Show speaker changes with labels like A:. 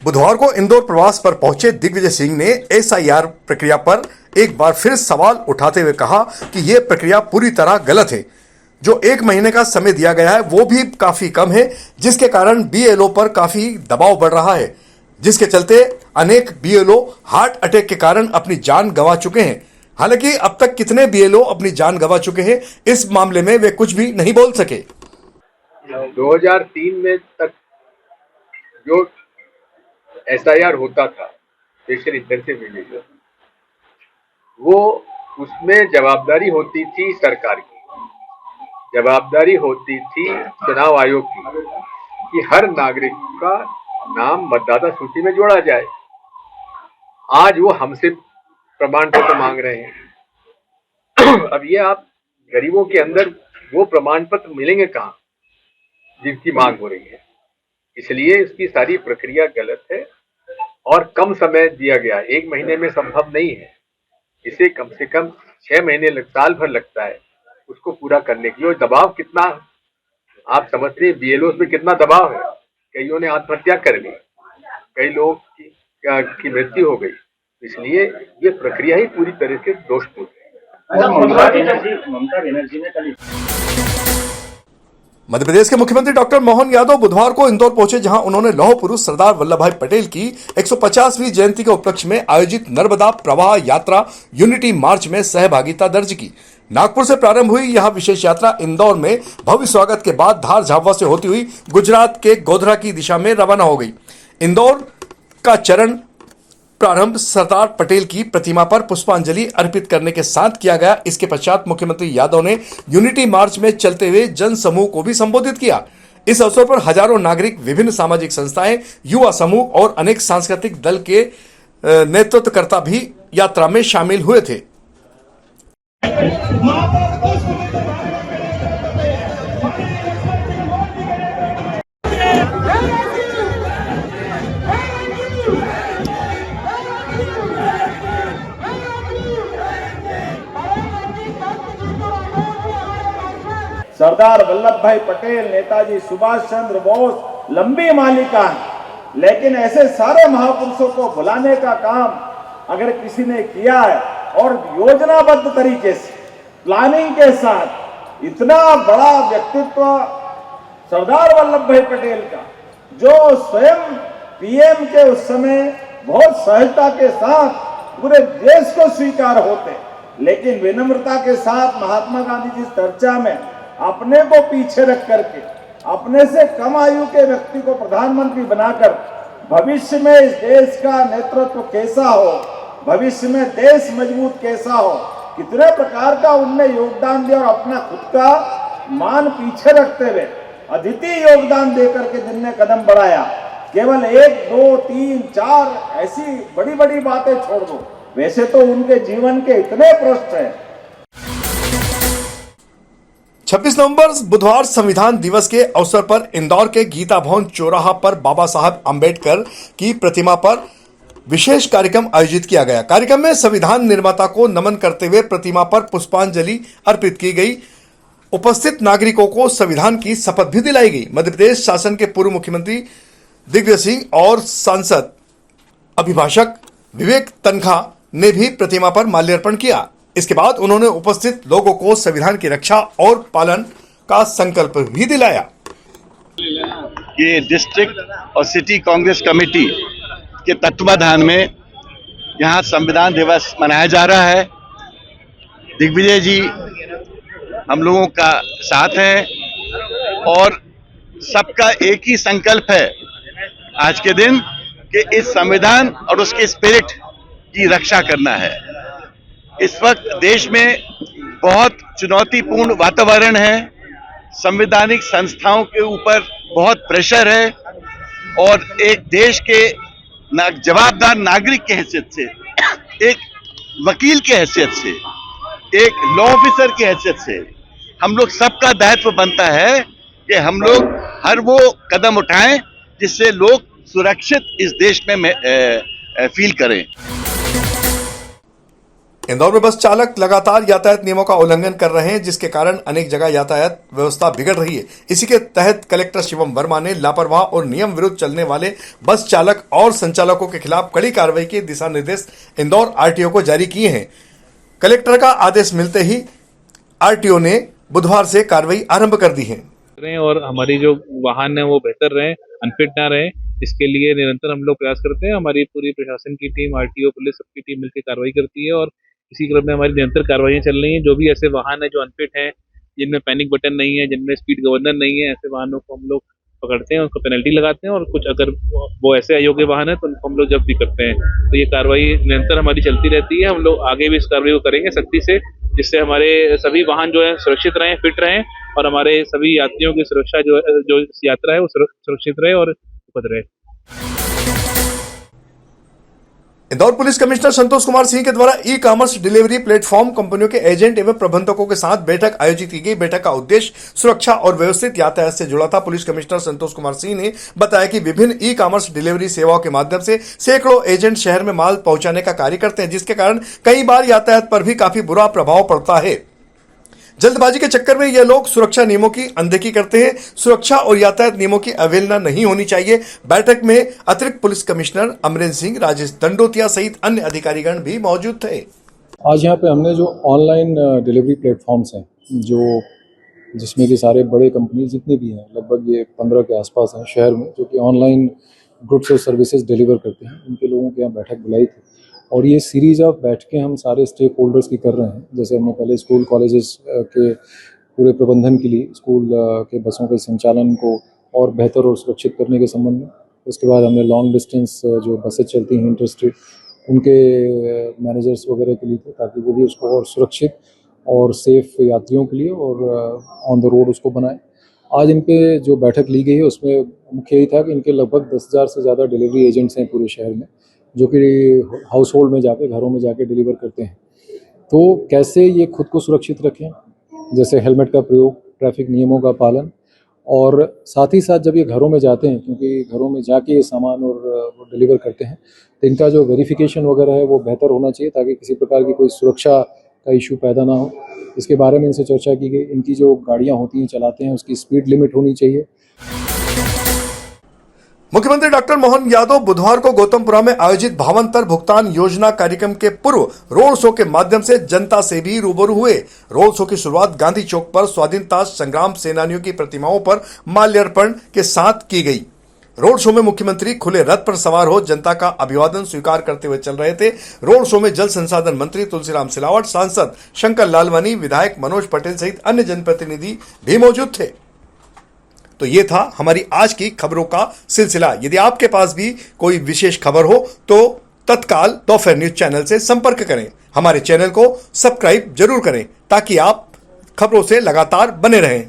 A: बुधवार को इंदौर प्रवास पर पहुंचे दिग्विजय सिंह ने एसआईआर प्रक्रिया पर एक बार फिर सवाल उठाते हुए कहा कि यह प्रक्रिया पूरी तरह गलत है। जो 1 महीने का समय दिया गया है वो भी काफी कम है, जिसके कारण बीएलओ पर काफी दबाव बढ़ रहा है, जिसके चलते अनेक बीएलओ हार्ट अटैक के कारण अपनी जान गंवा चुके हैं। हालांकि अब तक कितने बीएलओ अपनी जान गंवा चुके हैं इस मामले में वे कुछ भी नहीं बोल सके।
B: 2003 में तक जो एसआईआर होता था, स्पेशल इंटेंसिव रिवीजन, वो उसमें जवाबदारी होती थी सरकार की, जवाबदारी होती थी चुनाव आयोग की कि हर नागरिक का नाम मतदाता सूची में जोड़ा जाए। आज वो हमसे प्रमाण पत्र मांग रहे हैं। अब ये आप गरीबों के अंदर वो प्रमाण पत्र मिलेंगे कहाँ जिनकी मांग हो रही है। इसलिए इसकी सारी प्रक्रिया गलत है और कम समय दिया गया। 1 महीने में संभव नहीं है, इसे कम से कम 6 महीने साल भर लगता है उसको पूरा करने के लिए। और दबाव कितना आप समझते हैं, बीएलओ में कितना दबाव है। कईयों ने आत्महत्या कर ली, कई लोग की मृत्यु हो गई। इसलिए ये प्रक्रिया ही पूरी तरह से दोषपूर्ण है।
A: मध्य प्रदेश के मुख्यमंत्री डॉक्टर मोहन यादव बुधवार को इंदौर पहुंचे, जहां उन्होंने लौह पुरुष सरदार वल्लभ भाई पटेल की 150वीं जयंती के उपलक्ष्य में आयोजित नर्मदा प्रवाह यात्रा यूनिटी मार्च में सहभागिता दर्ज की। नागपुर से प्रारंभ हुई यह विशेष यात्रा इंदौर में भव्य स्वागत के बाद धार झाबुआ से होती हुई गुजरात के गोधरा की दिशा में रवाना हो गई। इंदौर का चरण प्रारंभ सरदार पटेल की प्रतिमा पर पुष्पांजलि अर्पित करने के साथ किया गया। इसके पश्चात मुख्यमंत्री यादव ने यूनिटी मार्च में चलते हुए जन समूह को भी संबोधित किया। इस अवसर पर हजारों नागरिक, विभिन्न सामाजिक संस्थाएं, युवा समूह और अनेक सांस्कृतिक दल के नेतृत्वकर्ता भी यात्रा में शामिल हुए थे।
C: सरदार वल्लभ भाई पटेल, नेताजी सुभाष चंद्र बोस, लंबी मालिका है। लेकिन ऐसे सारे महापुरुषों को बुलाने का काम अगर किसी ने किया है और योजनाबद्ध तरीके से प्लानिंग के साथ, इतना बड़ा व्यक्तित्व सरदार वल्लभ भाई पटेल का, जो स्वयं पीएम के उस समय बहुत सहजता के साथ पूरे देश को स्वीकार होते, लेकिन विनम्रता के साथ महात्मा गांधी जी चर्चा में अपने को पीछे रख करके अपने से कम आयु के व्यक्ति को प्रधानमंत्री बनाकर भविष्य में इस देश का नेतृत्व कैसा हो, भविष्य में देश मजबूत कैसा हो, कितने प्रकार का उनने योगदान दिया। और अपना खुद का मान पीछे रखते हुए अद्वितीय योगदान देकर के जिनने कदम बढ़ाया, केवल 1, 2, 3, 4 ऐसी बड़ी बड़ी बातें छोड़ दो, वैसे तो उनके जीवन के इतने पृष्ठ हैं।
A: 26 नवंबर बुधवार संविधान दिवस के अवसर पर इंदौर के गीता भवन चौराहा पर बाबा साहब अंबेडकर की प्रतिमा पर विशेष कार्यक्रम आयोजित किया गया। कार्यक्रम में संविधान निर्माता को नमन करते हुए प्रतिमा पर पुष्पांजलि अर्पित की गई। उपस्थित नागरिकों को संविधान की शपथ भी दिलाई गई। मध्य प्रदेश शासन के पूर्व मुख्यमंत्री दिग्विजय सिंह और सांसद अभिभाषक विवेक तन्खा ने भी प्रतिमा पर माल्यार्पण किया। इसके बाद उन्होंने उपस्थित लोगों को संविधान की रक्षा और पालन का संकल्प भी दिलाया।
D: ये डिस्ट्रिक्ट और सिटी कांग्रेस कमेटी के तत्वाधान में यहाँ संविधान दिवस मनाया जा रहा है। दिग्विजय जी हम लोगों का साथ है और सबका एक ही संकल्प है आज के दिन कि इस संविधान और उसके स्पिरिट की रक्षा करना है। इस वक्त देश में बहुत चुनौतीपूर्ण वातावरण है, संवैधानिक संस्थाओं के ऊपर बहुत प्रेशर है और एक देश के जवाबदार नागरिक की हैसियत से, एक वकील की हैसियत से, एक लॉ ऑफिसर की हैसियत से हम लोग सबका दायित्व बनता है कि हम लोग हर वो कदम उठाएं जिससे लोग सुरक्षित इस देश में फील करें।
A: इंदौर में बस चालक लगातार यातायात नियमों का उल्लंघन कर रहे हैं, जिसके कारण अनेक जगह यातायात व्यवस्था बिगड़ रही है। इसी के तहत कलेक्टर शिवम वर्मा ने लापरवाह और नियम विरुद्ध चलने वाले बस चालक और संचालकों के खिलाफ कड़ी कार्रवाई के दिशा निर्देश इंदौर आरटीओ को जारी किए हैं। कलेक्टर का आदेश मिलते ही आरटीओ ने बुधवार से कार्रवाई आरंभ कर दी है
E: और हमारी जो वाहन है वो बेहतर रहे, अनफिट ना रहे, इसके लिए निरंतर हम लोग प्रयास करते हैं। हमारी पूरी प्रशासन की टीम, आरटीओ, पुलिस, सबकी टीम मिलकर कार्रवाई करती है और इसी क्रम में हमारी निरंतर कार्रवाइयां चल रही हैं। जो भी ऐसे वाहन है जो अनफिट हैं, जिनमें पैनिक बटन नहीं है, जिनमें स्पीड गवर्नर नहीं है, ऐसे वाहनों को हम लोग पकड़ते हैं, उसको पेनल्टी लगाते हैं और कुछ अगर वो ऐसे अयोग्य वाहन है तो उनको हम लोग जब्त भी करते हैं। तो ये कार्रवाई निरंतर हमारी चलती रहती है। हम लोग आगे भी इस कार्रवाई को करेंगे सख्ती से, जिससे हमारे सभी वाहन जो है सुरक्षित रहें, फिट रहें और हमारे सभी यात्रियों की सुरक्षा जो यात्रा है वो सुरक्षित रहे और सुखद रहे।
A: इंदौर पुलिस कमिश्नर संतोष कुमार सिंह के द्वारा ई कॉमर्स डिलीवरी प्लेटफॉर्म कंपनियों के एजेंट एवं प्रबंधकों के साथ बैठक आयोजित की गई। बैठक का उद्देश्य सुरक्षा और व्यवस्थित यातायात से जुड़ा था। पुलिस कमिश्नर संतोष कुमार सिंह ने बताया कि विभिन्न ई कॉमर्स डिलीवरी सेवाओं के माध्यम से सैकड़ों एजेंट शहर में माल पहुंचाने का कार्य करते हैं, जिसके कारण कई बार यातायात पर भी काफी बुरा प्रभाव पड़ता है। जल्दबाजी के चक्कर में ये लोग सुरक्षा नियमों की अनदेखी करते हैं। सुरक्षा और यातायात नियमों की अवहेलना नहीं होनी चाहिए। बैठक में अतिरिक्त पुलिस कमिश्नर अमरेंद्र सिंह, राजेश दंडोतिया सहित अन्य अधिकारीगण भी मौजूद थे।
F: आज यहाँ पे हमने जो ऑनलाइन डिलीवरी प्लेटफॉर्म्स हैं, जो जिसमें कि सारे बड़े कंपनी जितने भी हैं, लगभग ये 15 के आसपास हैं शहर में, जो कि ऑनलाइन गुड्स और सर्विसेज डिलीवर करते हैं, उनके लोगों के यहाँ बैठक बुलाई थी। और ये सीरीज ऑफ बैठकें हम सारे स्टेक होल्डर्स की कर रहे हैं। जैसे हमने पहले स्कूल कॉलेजेस के पूरे प्रबंधन के लिए स्कूल के बसों के संचालन को और बेहतर और सुरक्षित करने के संबंध में, उसके बाद हमने लॉन्ग डिस्टेंस जो बसें चलती हैं इंटर स्टेट, उनके मैनेजर्स वगैरह के लिए थे, ताकि वो भी उसको और सुरक्षित और सेफ यात्रियों के लिए और ऑन द रोड उसको बनाएं। आज इन पे जो बैठक ली गई है उसमें मुख्य यही था कि इनके लगभग 10,000 से ज़्यादा डिलीवरी एजेंट्स हैं पूरे शहर में, जो कि हाउस होल्ड में जाके, घरों में जाके डिलीवर करते हैं। तो कैसे ये खुद को सुरक्षित रखें, जैसे हेलमेट का प्रयोग, ट्रैफिक नियमों का पालन, और साथ ही साथ जब ये घरों में जाते हैं, क्योंकि घरों में जाके ये सामान और वो डिलीवर करते हैं, तो इनका जो वेरिफिकेशन वगैरह है वो बेहतर होना चाहिए, ताकि किसी प्रकार की कोई सुरक्षा का इशू पैदा ना हो। इसके बारे में इनसे चर्चा की गई। इनकी जो गाड़ियाँ होती हैं, चलाते हैं, उसकी स्पीड लिमिट होनी चाहिए।
A: मुख्यमंत्री डॉक्टर मोहन यादव बुधवार को गौतमपुरा में आयोजित भावांतर भुगतान योजना कार्यक्रम के पूर्व रोड शो के माध्यम से जनता से भी रूबरू हुए। रोड शो की शुरुआत गांधी चौक पर स्वाधीनता संग्राम सेनानियों की प्रतिमाओं पर माल्यार्पण के साथ की गई। रोड शो में मुख्यमंत्री खुले रथ पर सवार हो जनता का अभिवादन स्वीकार करते हुए चल रहे थे। रोड शो में जल संसाधन मंत्री तुलसीराम सिलावट, सांसद शंकर लालवानी, विधायक मनोज पटेल सहित अन्य जनप्रतिनिधि भी मौजूद थे। तो ये था हमारी आज की खबरों का सिलसिला। यदि आपके पास भी कोई विशेष खबर हो तो तत्काल दोपहर न्यूज चैनल से संपर्क करें। हमारे चैनल को सब्सक्राइब जरूर करें ताकि आप खबरों से लगातार बने रहें।